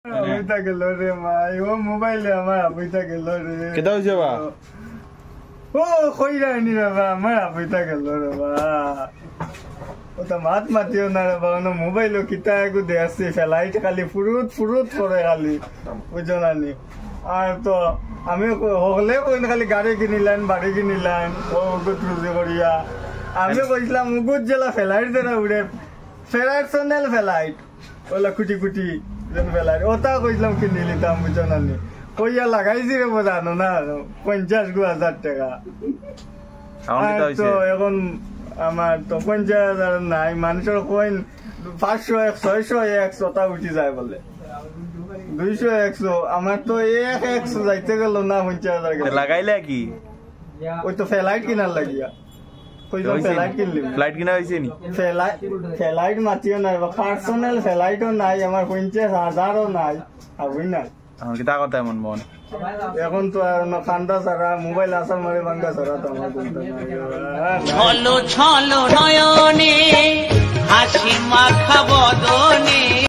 বইতা গেল রে ভাই, ও মোবাইলে আমার বইতা গেল রে। কেটা হইছে বা? ও কইরা নি রে বা, আমার বইতা গেল রে বা। ও তো মাত মাতিও না রে বা, ও মোবাইলও কিতা একু দেয়াছি ফেলাইট খালি ফুরুত ফুরুত করে খালি, বুঝো না নি। আর তো আমি হলে কইন খালি গাড়ি কিনিলেন বাড়ি কিনিলেন ও উগুত রুজি করিয়া। আমি কইছিলাম উগুত জেলা ফেলাইট দেনা উড়ে ফেলাইট সোনেল ফেলাইট ওলা কুটি কুটি যেন ফেলাইট ওটা কইছিলাম কিনি লিতাম, বুঝো না নি। কইয়া লাগাইছি রে বোঝানো না 50,000 টাকা। আর তো এখন আমার তো 50,000 নাই, মানুষের কইন 500 600 100 উঠি যায় বলে 200 100, আমার তো 100 যাইতে গেল না 50,000 লাগাইলে কি? ওই তো ফ্লাইট কিনার লাগিয়া ফ্লাইট কিনলি, ফ্লাইট কিনা হয়েছে নি? ফ্লাইট মাতিও নাই, পার্সোনাল ফ্লাইটও নাই, আমার 50,000ও নাই, আবুই না। আমার কিতা কথা এমন মন এখন তো আর কান্দা ছাড়া মোবাইল আসার মারে ভাঙ্গা ছাড়া তো আমার ছলো ছলো নয়নে